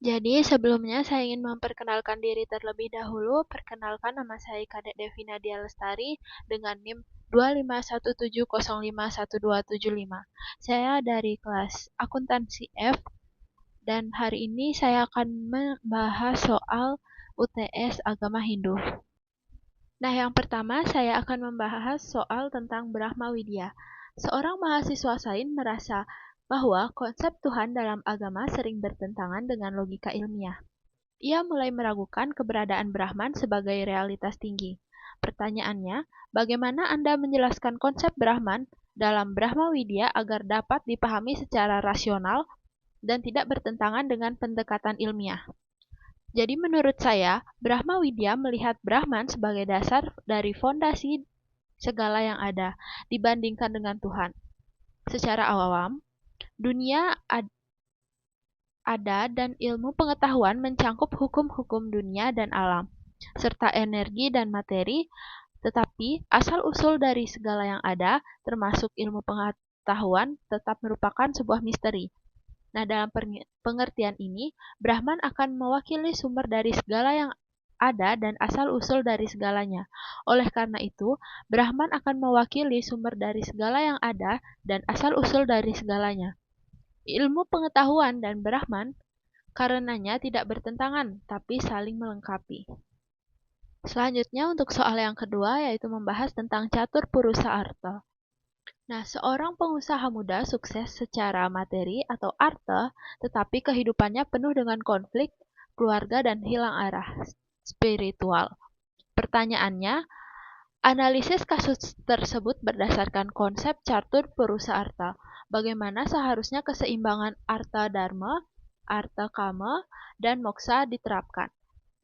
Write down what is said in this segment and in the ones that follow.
Jadi sebelumnya saya ingin memperkenalkan diri terlebih dahulu. Perkenalkan, nama saya Kadek Devi Nadia Lestari dengan NIM 251705125. Saya dari kelas Akuntansi F dan hari ini saya akan membahas soal UTS Agama Hindu. Nah, yang pertama saya akan membahas soal tentang Brahma Widya. Seorang mahasiswa sains merasa bahwa konsep Tuhan dalam agama sering bertentangan dengan logika ilmiah. Ia mulai meragukan keberadaan Brahman sebagai realitas tinggi. Pertanyaannya, bagaimana Anda menjelaskan konsep Brahman dalam Brahma Widya agar dapat dipahami secara rasional dan tidak bertentangan dengan pendekatan ilmiah? Jadi menurut saya, Brahma Widya melihat Brahman sebagai dasar dari fondasi segala yang ada dibandingkan dengan Tuhan. Secara awam, dunia ada dan ilmu pengetahuan mencangkup hukum-hukum dunia dan alam, serta energi dan materi, tetapi asal-usul dari segala yang ada, termasuk ilmu pengetahuan, tetap merupakan sebuah misteri. Nah, dalam pengertian ini, Brahman akan mewakili sumber dari segala yang ada dan asal-usul dari segalanya. Oleh karena itu, Brahman akan mewakili sumber dari segala yang ada dan asal-usul dari segalanya. Ilmu pengetahuan dan Brahman karenanya tidak bertentangan, tapi saling melengkapi. Selanjutnya untuk soal yang kedua, yaitu membahas tentang catur purusa arta. Nah, seorang pengusaha muda sukses secara materi atau arta, tetapi kehidupannya penuh dengan konflik, keluarga, dan hilang arah spiritual. Pertanyaannya, analisis kasus tersebut berdasarkan konsep catur purusa arta. Bagaimana seharusnya keseimbangan arta dharma, arta kama, dan moksa diterapkan?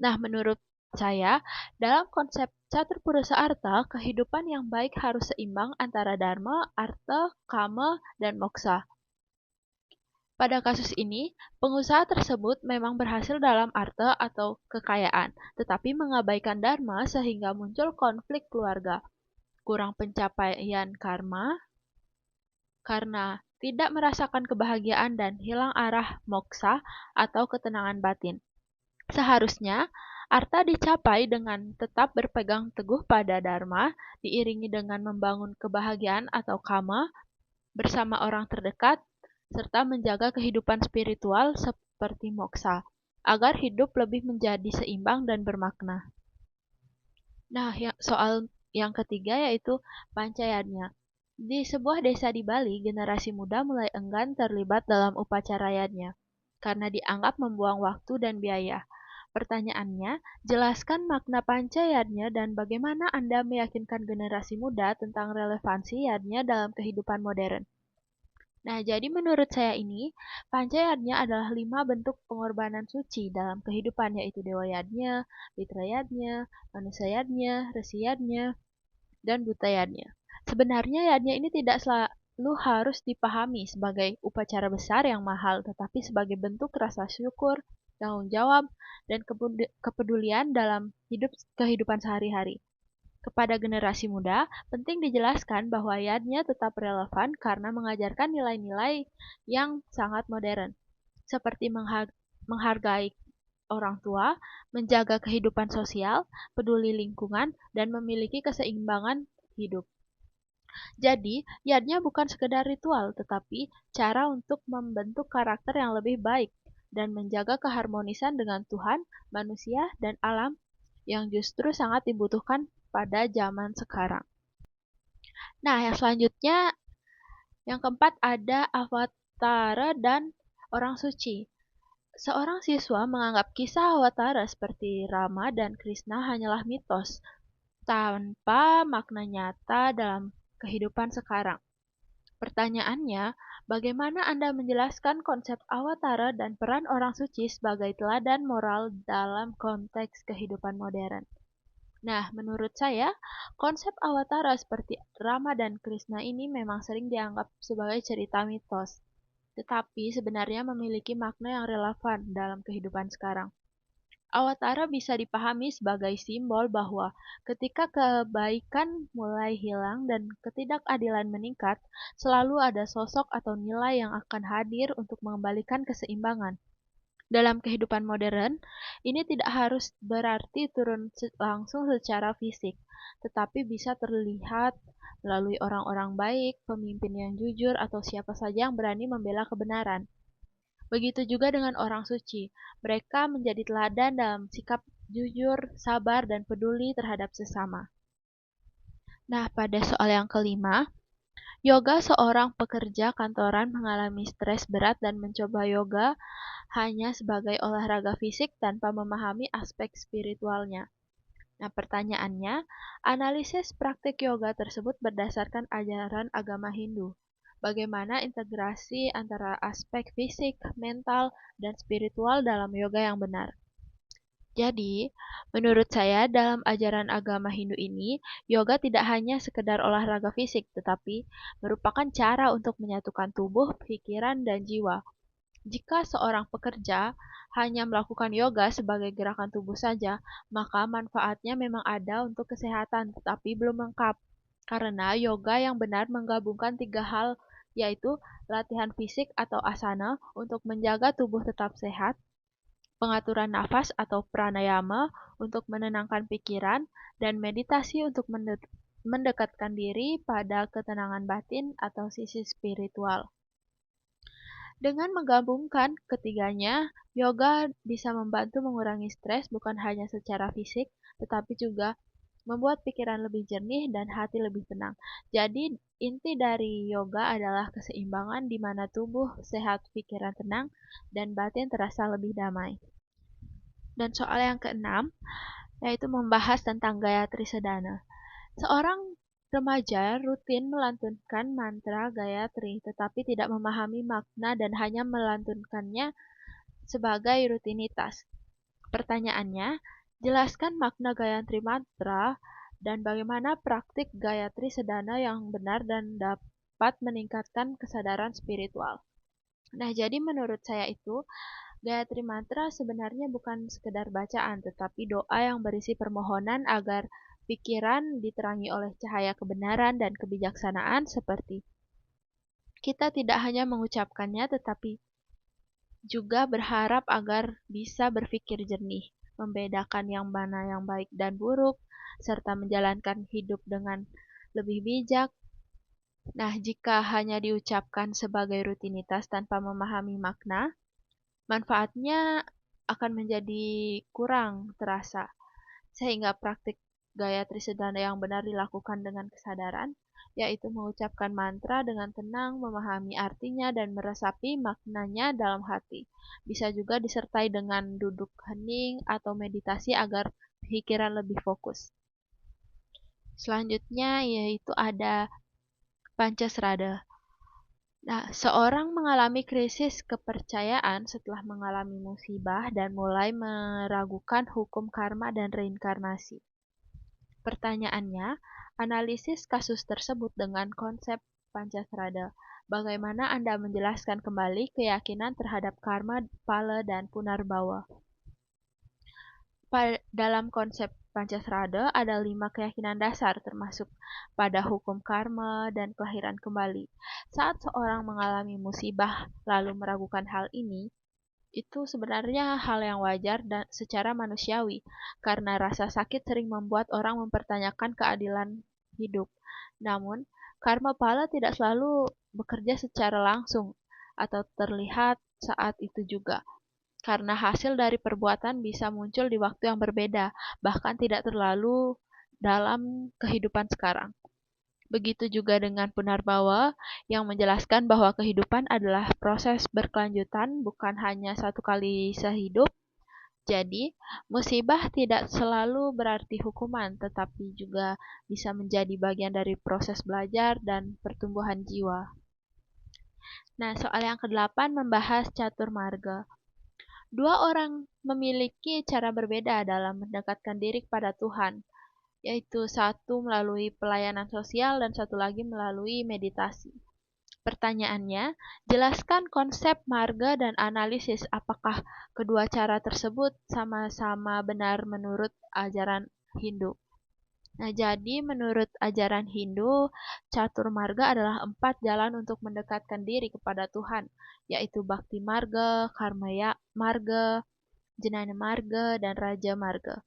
Nah, menurut saya, dalam konsep catur purusa arta, kehidupan yang baik harus seimbang antara dharma, arta, kama, dan moksa. Pada kasus ini, pengusaha tersebut memang berhasil dalam arta atau kekayaan, tetapi mengabaikan dharma sehingga muncul konflik keluarga, kurang pencapaian karma, karena tidak merasakan kebahagiaan dan hilang arah moksa atau ketenangan batin. Seharusnya, arta dicapai dengan tetap berpegang teguh pada dharma, diiringi dengan membangun kebahagiaan atau kama bersama orang terdekat, serta menjaga kehidupan spiritual seperti moksa, agar hidup lebih menjadi seimbang dan bermakna. Nah, soal yang ketiga yaitu pancayadnya. Di sebuah desa di Bali, generasi muda mulai enggan terlibat dalam upacara yadnya, karena dianggap membuang waktu dan biaya. Pertanyaannya, jelaskan makna pancayadnya dan bagaimana Anda meyakinkan generasi muda tentang relevansi yadnya dalam kehidupan modern. Nah, jadi menurut saya ini, pancayadnya adalah 5 bentuk pengorbanan suci dalam kehidupan, yaitu dewa yadnya, mitra yadnya, manusia yadnya, resi yadnya, dan buta yadnya. Sebenarnya yadnya ini tidak selalu harus dipahami sebagai upacara besar yang mahal, tetapi sebagai bentuk rasa syukur, tanggung jawab, dan kepedulian dalam kehidupan sehari-hari. Kepada generasi muda, penting dijelaskan bahwa yadnya tetap relevan karena mengajarkan nilai-nilai yang sangat modern, seperti menghargai orang tua, menjaga kehidupan sosial, peduli lingkungan, dan memiliki keseimbangan hidup. Jadi, yadnya bukan sekedar ritual, tetapi cara untuk membentuk karakter yang lebih baik dan menjaga keharmonisan dengan Tuhan, manusia, dan alam yang justru sangat dibutuhkan pada zaman sekarang. Nah, yang selanjutnya, yang keempat ada Avatara dan orang suci. Seorang siswa menganggap kisah Avatara seperti Rama dan Krishna hanyalah mitos, tanpa makna nyata dalam kehidupan sekarang. Pertanyaannya, bagaimana Anda menjelaskan konsep Avatara dan peran orang suci sebagai teladan moral dalam konteks kehidupan modern? Nah, menurut saya, konsep Avatara seperti Rama dan Krishna ini memang sering dianggap sebagai cerita mitos, tetapi sebenarnya memiliki makna yang relevan dalam kehidupan sekarang. Avatara bisa dipahami sebagai simbol bahwa ketika kebaikan mulai hilang dan ketidakadilan meningkat, selalu ada sosok atau nilai yang akan hadir untuk mengembalikan keseimbangan. Dalam kehidupan modern, ini tidak harus berarti turun langsung secara fisik, tetapi bisa terlihat melalui orang-orang baik, pemimpin yang jujur, atau siapa saja yang berani membela kebenaran. Begitu juga dengan orang suci, mereka menjadi teladan dalam sikap jujur, sabar, dan peduli terhadap sesama. Nah, pada soal yang kelima, yoga seorang pekerja kantoran mengalami stres berat dan mencoba yoga hanya sebagai olahraga fisik tanpa memahami aspek spiritualnya. Nah, pertanyaannya, analisis praktik yoga tersebut berdasarkan ajaran agama Hindu. Bagaimana integrasi antara aspek fisik, mental, dan spiritual dalam yoga yang benar? Jadi, menurut saya dalam ajaran agama Hindu ini, yoga tidak hanya sekedar olahraga fisik, tetapi merupakan cara untuk menyatukan tubuh, pikiran, dan jiwa. Jika seorang pekerja hanya melakukan yoga sebagai gerakan tubuh saja, maka manfaatnya memang ada untuk kesehatan, tetapi belum lengkap. Karena yoga yang benar menggabungkan tiga hal, yaitu latihan fisik atau asana untuk menjaga tubuh tetap sehat, pengaturan nafas atau pranayama untuk menenangkan pikiran, dan meditasi untuk mendekatkan diri pada ketenangan batin atau sisi spiritual. Dengan menggabungkan ketiganya, yoga bisa membantu mengurangi stres bukan hanya secara fisik, tetapi juga membuat pikiran lebih jernih dan hati lebih tenang. Jadi, inti dari yoga adalah keseimbangan di mana tubuh sehat, pikiran tenang, dan batin terasa lebih damai. Dan soal yang keenam, yaitu membahas tentang Gayatri Sedana. Seorang remaja rutin melantunkan mantra Gayatri, tetapi tidak memahami makna dan hanya melantunkannya sebagai rutinitas. Pertanyaannya, jelaskan makna Gayatri mantra dan bagaimana praktik Gayatri Sedana yang benar dan dapat meningkatkan kesadaran spiritual. Nah, jadi menurut saya itu, Gayatri Mantra sebenarnya bukan sekedar bacaan, tetapi doa yang berisi permohonan agar pikiran diterangi oleh cahaya kebenaran dan kebijaksanaan seperti kita tidak hanya mengucapkannya, tetapi juga berharap agar bisa berpikir jernih, membedakan yang mana yang baik dan buruk, serta menjalankan hidup dengan lebih bijak. Nah, jika hanya diucapkan sebagai rutinitas tanpa memahami makna, manfaatnya akan menjadi kurang terasa, sehingga praktik Gayatri Sedana yang benar dilakukan dengan kesadaran, yaitu mengucapkan mantra dengan tenang, memahami artinya, dan meresapi maknanya dalam hati. Bisa juga disertai dengan duduk hening atau meditasi agar pikiran lebih fokus. Selanjutnya yaitu ada Pancasrada. Nah, seorang mengalami krisis kepercayaan setelah mengalami musibah dan mulai meragukan hukum karma dan reinkarnasi. Pertanyaannya, analisis kasus tersebut dengan konsep Pancasrada. Bagaimana Anda menjelaskan kembali keyakinan terhadap karma, pala, dan punarbawa? Dalam konsep Pancasrada ada 5 keyakinan dasar termasuk pada hukum karma dan kelahiran kembali. Saat seorang mengalami musibah lalu meragukan hal ini, itu sebenarnya hal yang wajar dan secara manusiawi karena rasa sakit sering membuat orang mempertanyakan keadilan hidup. Namun, karma pala tidak selalu bekerja secara langsung atau terlihat saat itu juga karena hasil dari perbuatan bisa muncul di waktu yang berbeda, bahkan tidak terlalu dalam kehidupan sekarang. Begitu juga dengan Punarbawa yang menjelaskan bahwa kehidupan adalah proses berkelanjutan, bukan hanya satu kali sehidup. Jadi, musibah tidak selalu berarti hukuman, tetapi juga bisa menjadi bagian dari proses belajar dan pertumbuhan jiwa. Nah, soal yang ke-8 membahas catur marga. Dua orang memiliki cara berbeda dalam mendekatkan diri kepada Tuhan, yaitu satu melalui pelayanan sosial dan satu lagi melalui meditasi. Pertanyaannya, jelaskan konsep marga dan analisis apakah kedua cara tersebut sama-sama benar menurut ajaran Hindu. Nah, jadi menurut ajaran Hindu, catur marga adalah 4 jalan untuk mendekatkan diri kepada Tuhan, yaitu Bhakti Marga, Karmaya Marga, Jnana Marga, dan Raja Marga.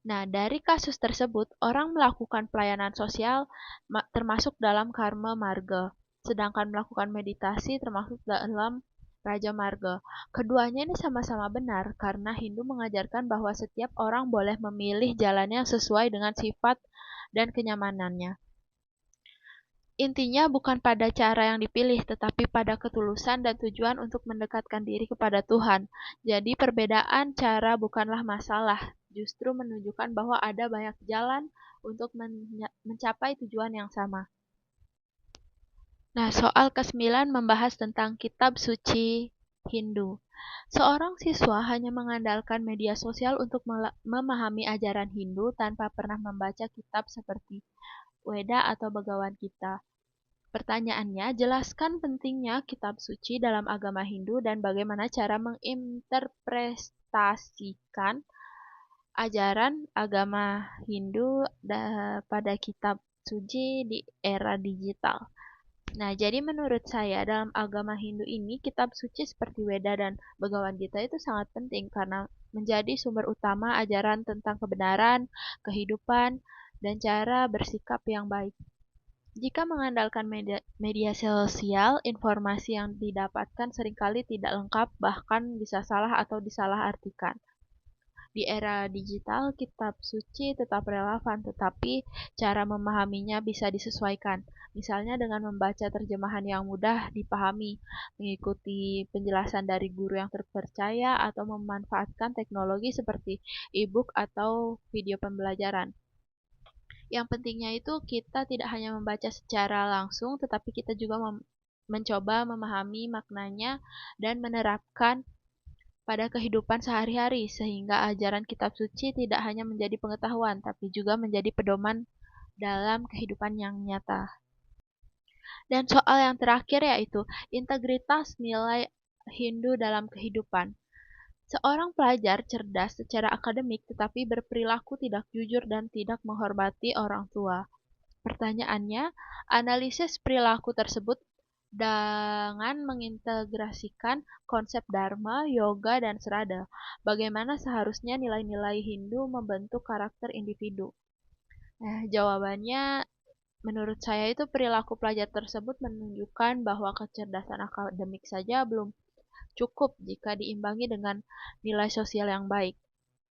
Nah, dari kasus tersebut, orang melakukan pelayanan sosial termasuk dalam karma marga, sedangkan melakukan meditasi termasuk dalam raja marga. Keduanya ini sama-sama benar karena Hindu mengajarkan bahwa setiap orang boleh memilih jalannya sesuai dengan sifat dan kenyamanannya. Intinya bukan pada cara yang dipilih, tetapi pada ketulusan dan tujuan untuk mendekatkan diri kepada Tuhan. Jadi perbedaan cara bukanlah masalah, justru menunjukkan bahwa ada banyak jalan untuk mencapai tujuan yang sama. Nah, soal ke-9 membahas tentang kitab suci Hindu. Seorang siswa hanya mengandalkan media sosial untuk memahami ajaran Hindu tanpa pernah membaca kitab seperti Weda atau Bhagavad Gita. Pertanyaannya, jelaskan pentingnya kitab suci dalam agama Hindu dan bagaimana cara menginterpretasikan ajaran agama Hindu pada kitab suci di era digital. Nah, jadi menurut saya dalam agama Hindu ini kitab suci seperti Weda dan Bhagavad Gita itu sangat penting karena menjadi sumber utama ajaran tentang kebenaran, kehidupan, dan cara bersikap yang baik. Jika mengandalkan media sosial, informasi yang didapatkan seringkali tidak lengkap, bahkan bisa salah atau disalahartikan. Di era digital, kitab suci tetap relevan, tetapi cara memahaminya bisa disesuaikan. Misalnya dengan membaca terjemahan yang mudah dipahami, mengikuti penjelasan dari guru yang terpercaya, atau memanfaatkan teknologi seperti e-book atau video pembelajaran. Yang pentingnya itu kita tidak hanya membaca secara langsung, tetapi kita juga mencoba memahami maknanya dan menerapkan pada kehidupan sehari-hari, sehingga ajaran kitab suci tidak hanya menjadi pengetahuan, tapi juga menjadi pedoman dalam kehidupan yang nyata. Dan soal yang terakhir yaitu integritas nilai Hindu dalam kehidupan. Seorang pelajar cerdas secara akademik tetapi berperilaku tidak jujur dan tidak menghormati orang tua. Pertanyaannya, analisis perilaku tersebut dengan mengintegrasikan konsep dharma, yoga, dan serada. Bagaimana seharusnya nilai-nilai Hindu membentuk karakter individu? Nah, jawabannya menurut saya itu perilaku pelajar tersebut menunjukkan bahwa kecerdasan akademik saja belum cukup jika diimbangi dengan nilai sosial yang baik.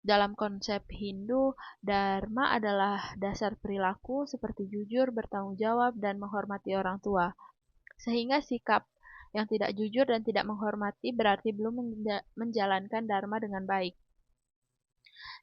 Dalam konsep Hindu, dharma adalah dasar perilaku seperti jujur, bertanggung jawab, dan menghormati orang tua. Sehingga sikap yang tidak jujur dan tidak menghormati berarti belum menjalankan dharma dengan baik.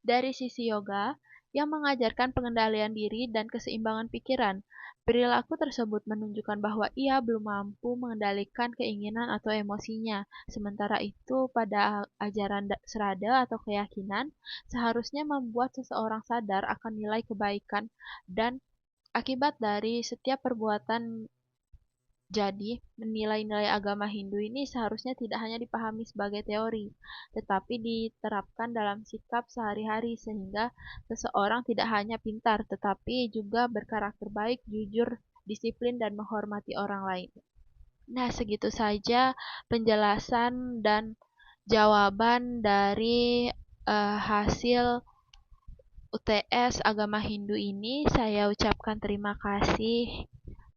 Dari sisi yoga, yang mengajarkan pengendalian diri dan keseimbangan pikiran, perilaku tersebut menunjukkan bahwa ia belum mampu mengendalikan keinginan atau emosinya. Sementara itu, pada ajaran serada atau keyakinan, seharusnya membuat seseorang sadar akan nilai kebaikan dan akibat dari setiap perbuatan. Jadi, nilai-nilai agama Hindu ini seharusnya tidak hanya dipahami sebagai teori, tetapi diterapkan dalam sikap sehari-hari sehingga seseorang tidak hanya pintar, tetapi juga berkarakter baik, jujur, disiplin, dan menghormati orang lain. Nah, segitu saja penjelasan dan jawaban dari hasil UTS Agama Hindu ini. Saya ucapkan terima kasih.